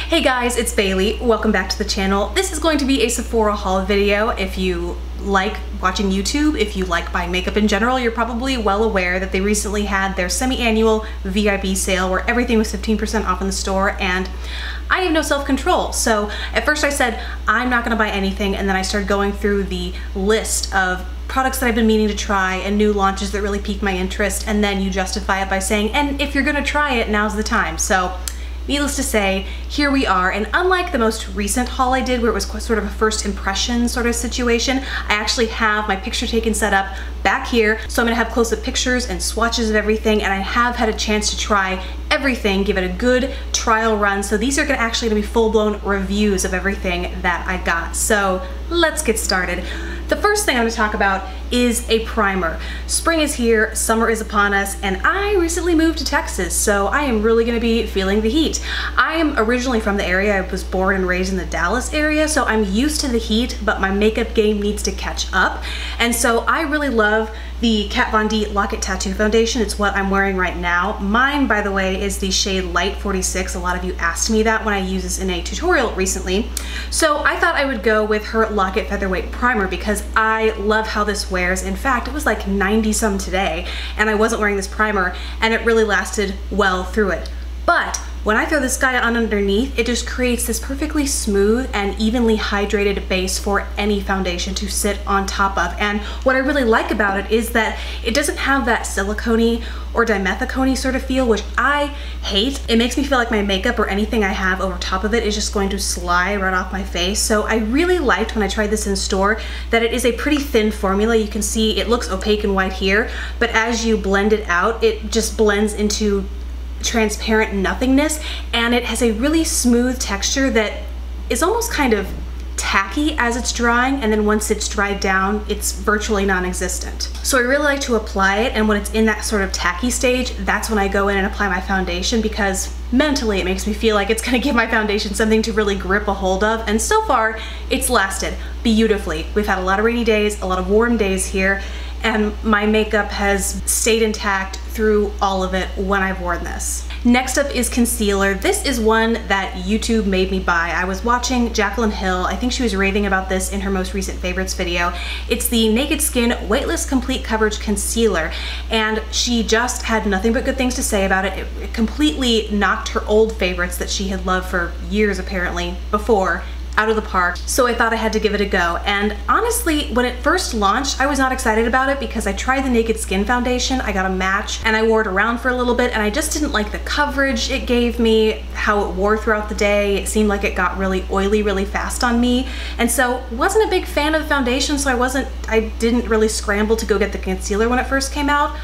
Hey guys, it's Bailey. Welcome back to the channel. This is going to be a Sephora haul video. If you like watching YouTube, if you like buying makeup in general, you're probably well aware that they recently had their semi-annual VIB sale where everything was 15% off in the store, and I have no self-control. So at first I said, I'm not gonna buy anything, and then I started going through the list of products that I've been meaning to try and new launches that really piqued my interest, and then you justify it by saying, and if you're gonna try it, now's the time. So needless to say, here we are, and unlike the most recent haul I did where it was sort of a first impression sort of situation, I actually have my picture taken set up back here, so I'm gonna have close-up pictures and swatches of everything, and I have had a chance to try everything, give it a good trial run, so these are actually gonna be full-blown reviews of everything that I got. So let's get started. The first thing I'm going to talk about is a primer. Spring is here, summer is upon us, and I recently moved to Texas, so I am really going to be feeling the heat. I am originally from the area. I was born and raised in the Dallas area, so I'm used to the heat, but my makeup game needs to catch up. And so I really love the Kat Von D Lock-It Tattoo Foundation. It's what I'm wearing right now. Mine, by the way, is the shade Light 46. A lot of you asked me that when I used this in a tutorial recently. So I thought I would go with her Lock-It Featherweight Primer because I love how this wears. In fact, it was like 90 some today, and I wasn't wearing this primer, and it really lasted well through it. But when I throw this guy on underneath, it just creates this perfectly smooth and evenly hydrated base for any foundation to sit on top of. And what I really like about it is that it doesn't have that silicone or dimethicone sort of feel, which I hate. It makes me feel like my makeup or anything I have over top of it is just going to slide right off my face. So I really liked when I tried this in store that it is a pretty thin formula. You can see it looks opaque and white here, but as you blend it out, it just blends into transparent nothingness, and it has a really smooth texture that is almost kind of tacky as it's drying, and then once it's dried down, it's virtually non-existent. So I really like to apply it, and when it's in that sort of tacky stage, that's when I go in and apply my foundation, because mentally it makes me feel like it's gonna give my foundation something to really grip a hold of, and so far it's lasted beautifully. We've had a lot of rainy days, a lot of warm days here, and my makeup has stayed intact through all of it when I've worn this. Next up is concealer. This is one that YouTube made me buy. I was watching Jaclyn Hill. I think she was raving about this in her most recent favorites video. It's the Naked Skin Weightless Complete Coverage Concealer, and she just had nothing but good things to say about it. It completely knocked her old favorites that she had loved for years apparently before out of the park, so I thought I had to give it a go. And honestly, when it first launched, I was not excited about it because I tried the Naked Skin foundation, I got a match, and I wore it around for a little bit, and I just didn't like the coverage it gave me, how it wore throughout the day. It seemed like it got really oily really fast on me, and so wasn't a big fan of the foundation, so I didn't really scramble to go get the concealer when it first came out.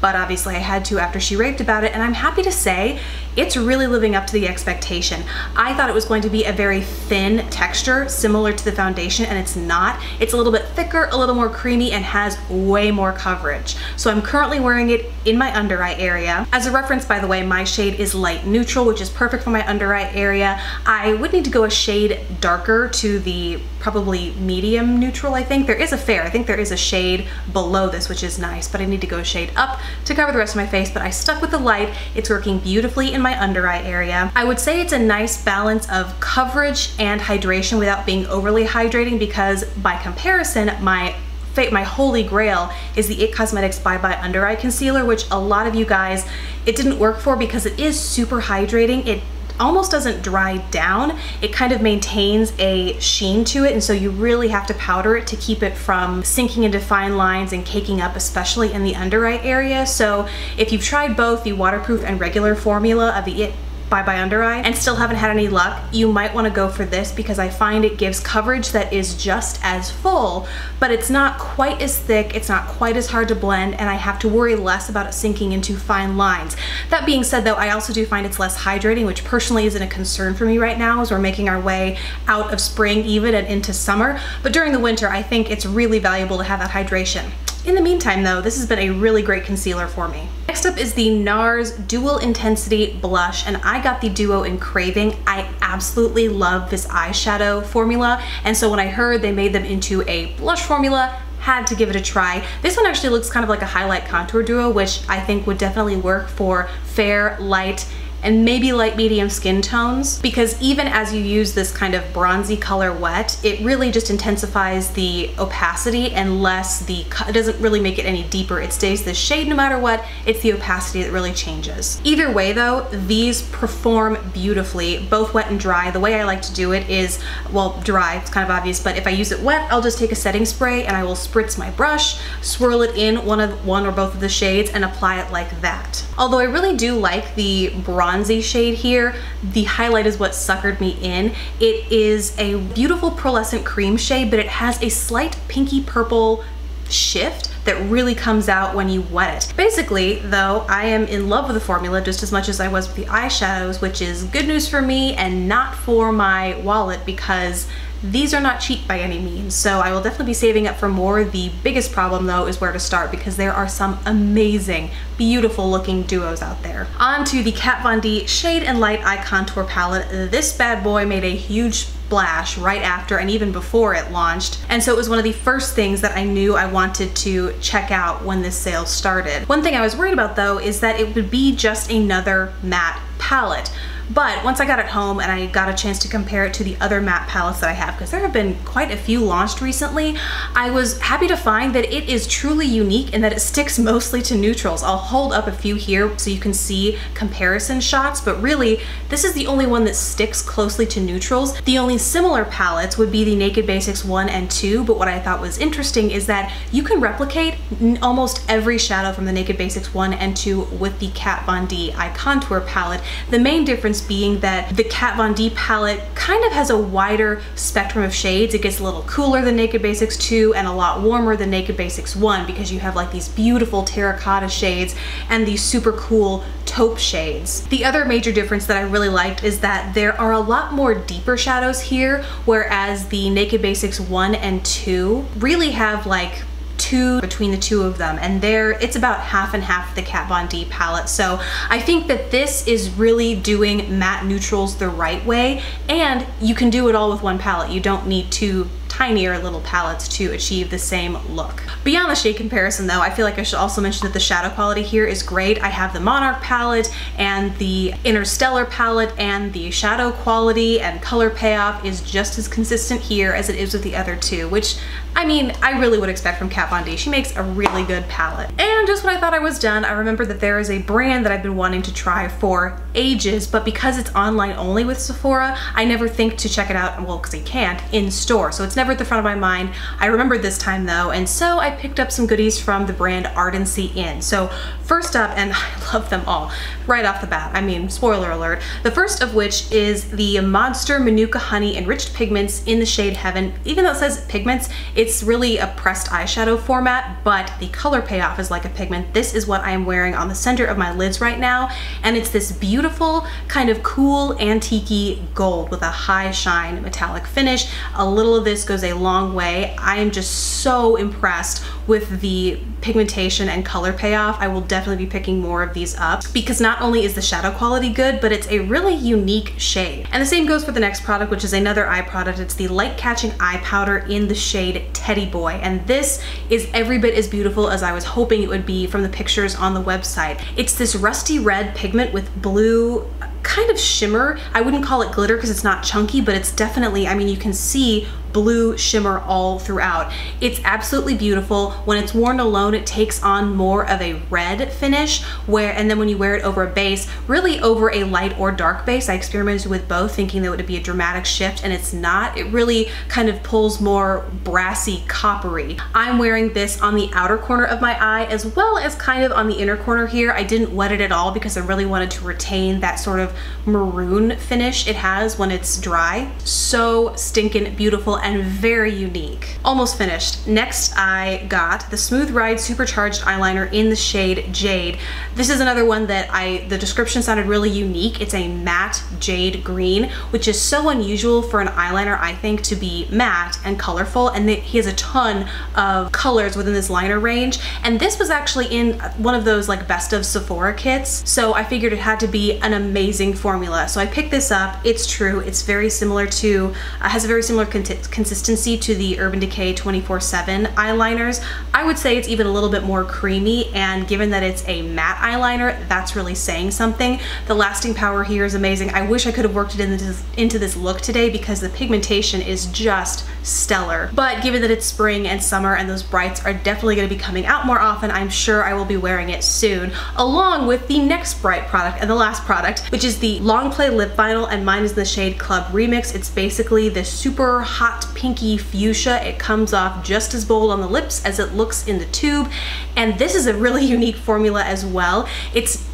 But obviously I had to after she raved about it, and I'm happy to say it's really living up to the expectation. I thought it was going to be a very thin texture similar to the foundation, and it's not. It's a little bit thicker, a little more creamy, and has way more coverage. So I'm currently wearing it in my under eye area. As a reference, by the way, my shade is light neutral, which is perfect for my under eye area. I would need to go a shade darker to the probably medium neutral, I think. There is a fair, I think there is a shade below this, which is nice, but I need to go a shade up to cover the rest of my face, but I stuck with the light. It's working beautifully in my under eye area. I would say it's a nice balance of coverage and hydration without being overly hydrating, because by comparison, my holy grail is the IT Cosmetics Bye Bye Under Eye Concealer, which a lot of you guys, it didn't work for because it is super hydrating. It almost doesn't dry down. It kind of maintains a sheen to it, and so you really have to powder it to keep it from sinking into fine lines and caking up, especially in the under eye area. So if you've tried both the waterproof and regular formula of the IT Bye Bye Under Eye and still haven't had any luck, you might want to go for this, because I find it gives coverage that is just as full, but it's not quite as thick, it's not quite as hard to blend, and I have to worry less about it sinking into fine lines. That being said though, I also do find it's less hydrating, which personally isn't a concern for me right now as we're making our way out of spring even and into summer, but during the winter I think it's really valuable to have that hydration. In the meantime though, this has been a really great concealer for me. Next up is the NARS Dual Intensity Blush, and I got the Duo in Craving. I absolutely love this eyeshadow formula, and so when I heard they made them into a blush formula, had to give it a try. This one actually looks kind of like a highlight contour duo, which I think would definitely work for fair, light, and maybe light medium skin tones, because even as you use this kind of bronzy color wet, it really just intensifies the opacity and it doesn't really make it any deeper. It stays the shade no matter what. It's the opacity that really changes. Either way though, these perform beautifully, both wet and dry. The way I like to do it is, well, dry, it's kind of obvious, but if I use it wet, I'll just take a setting spray and I will spritz my brush, swirl it in one or both of the shades, and apply it like that. Although I really do like the bronzy shade here, the highlight is what suckered me in. It is a beautiful pearlescent cream shade, but it has a slight pinky purple shift that really comes out when you wet it. Basically, though, I am in love with the formula just as much as I was with the eyeshadows, which is good news for me and not for my wallet, because these are not cheap by any means, so I will definitely be saving up for more. The biggest problem though is where to start, because there are some amazing, beautiful looking duos out there. On to the Kat Von D Shade and Light Eye Contour Palette. This bad boy made a huge splash right after and even before it launched, and so it was one of the first things that I knew I wanted to check out when this sale started. One thing I was worried about though is that it would be just another matte palette. But once I got it home and I got a chance to compare it to the other matte palettes that I have, because there have been quite a few launched recently, I was happy to find that it is truly unique and that it sticks mostly to neutrals. I'll hold up a few here so you can see comparison shots, but really this is the only one that sticks closely to neutrals. The only similar palettes would be the Naked Basics 1 and 2, but what I thought was interesting is that you can replicate almost every shadow from the Naked Basics 1 and 2 with the Kat Von D Eye Contour palette. The main difference being that the Kat Von D palette kind of has a wider spectrum of shades. It gets a little cooler than Naked Basics 2 and a lot warmer than Naked Basics 1, because you have like these beautiful terracotta shades and these super cool taupe shades. The other major difference that I really liked is that there are a lot more deeper shadows here, whereas the Naked Basics 1 and 2 really have like between the two of them, and it's about half and half the Kat Von D palette. So I think that this is really doing matte neutrals the right way, and you can do it all with one palette. You don't need two tinier little palettes to achieve the same look. Beyond the shade comparison though, I feel like I should also mention that the shadow quality here is great. I have the Monarch palette and the Interstellar palette, and the shadow quality and color payoff is just as consistent here as it is with the other two, which I mean, I really would expect from Kat Von D. She makes a really good palette. And just when I thought I was done, I remembered that there is a brand that I've been wanting to try for ages, but because it's online only with Sephora, I never think to check it out, well, because I can't, in store. So it's never at the front of my mind. I remembered this time though, and so I picked up some goodies from the brand Ardency in. So first up, and I love them all right off the bat, I mean, spoiler alert, the first of which is the MODSTER Manuka Honey Enriched Pigments in the shade Heaven. Even though it says pigments, it's really a pressed eyeshadow format, but the color payoff is like a pigment. This is what I am wearing on the center of my lids right now, and it's this beautiful kind of cool antique-y gold with a high shine metallic finish. A little of this goes a long way. I am just so impressed with the pigmentation and color payoff. I will definitely be picking more of these up, because not only is the shadow quality good, but it's a really unique shade. And the same goes for the next product, which is another eye product. It's the Light Catching Eye Powder in the shade Teddy Boy, and this is every bit as beautiful as I was hoping it would be from the pictures on the website. It's this rusty red pigment with blue kind of shimmer. I wouldn't call it glitter because it's not chunky, but it's definitely, I mean, you can see blue shimmer all throughout. It's absolutely beautiful. When it's worn alone, it takes on more of a red finish, and then when you wear it over a base, really over a light or dark base, I experimented with both thinking that would be a dramatic shift, and it's not. It really kind of pulls more brassy, coppery. I'm wearing this on the outer corner of my eye as well as kind of on the inner corner here. I didn't wet it at all because I really wanted to retain that sort of maroon finish it has when it's dry. So stinking beautiful and very unique. Almost finished. Next, I got the Smooth Ride Supercharged Eyeliner in the shade Jade. This is another one that the description sounded really unique. It's a matte jade green, which is so unusual for an eyeliner, I think, to be matte and colorful, and he has a ton of colors within this liner range, and this was actually in one of those like best of Sephora kits, so I figured it had to be an amazing formula. So I picked this up. It's true. It's very similar to, has a very similar consistency to the Urban Decay 24/7 eyeliners. I would say it's even a little bit more creamy, and given that it's a matte eyeliner, that's really saying something. The lasting power here is amazing. I wish I could have worked it into this look today because the pigmentation is just stellar. But given that it's spring and summer and those brights are definitely going to be coming out more often, I'm sure I will be wearing it soon, along with the next bright product and the last product, which is the Long Play Lip Vinyl, and mine is in the shade Club Remix. It's basically the super hot pinky fuchsia. It comes off just as bold on the lips as it looks in the tube, and this is a really unique formula as well.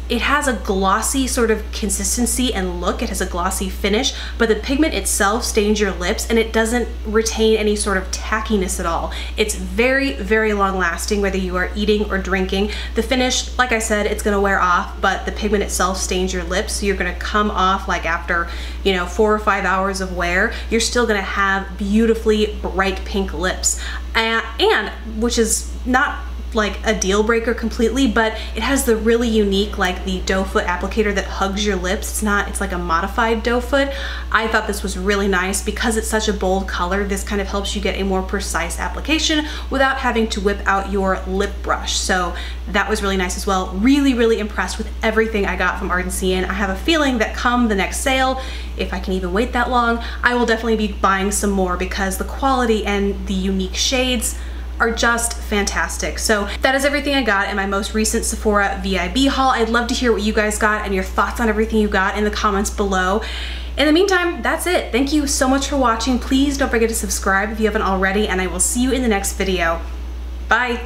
It has a glossy sort of consistency and look. It has a glossy finish, but the pigment itself stains your lips and it doesn't retain any sort of tackiness at all. It's very, very long lasting, whether you are eating or drinking. The finish, like I said, it's gonna wear off, but the pigment itself stains your lips, so you're gonna come off like after, you know, 4 or 5 hours of wear, you're still gonna have beautifully bright pink lips. And which is not like a deal breaker completely, but it has the really unique, like the doe foot applicator that hugs your lips. It's like a modified doe foot. I thought this was really nice because it's such a bold color. This kind of helps you get a more precise application without having to whip out your lip brush. So that was really nice as well. Really, really impressed with everything I got from Ardency, and I have a feeling that come the next sale, if I can even wait that long, I will definitely be buying some more because the quality and the unique shades are just fantastic. So that is everything I got in my most recent Sephora VIB haul. I'd love to hear what you guys got and your thoughts on everything you got in the comments below. In the meantime, that's it. Thank you so much for watching. Please don't forget to subscribe if you haven't already, and I will see you in the next video. Bye.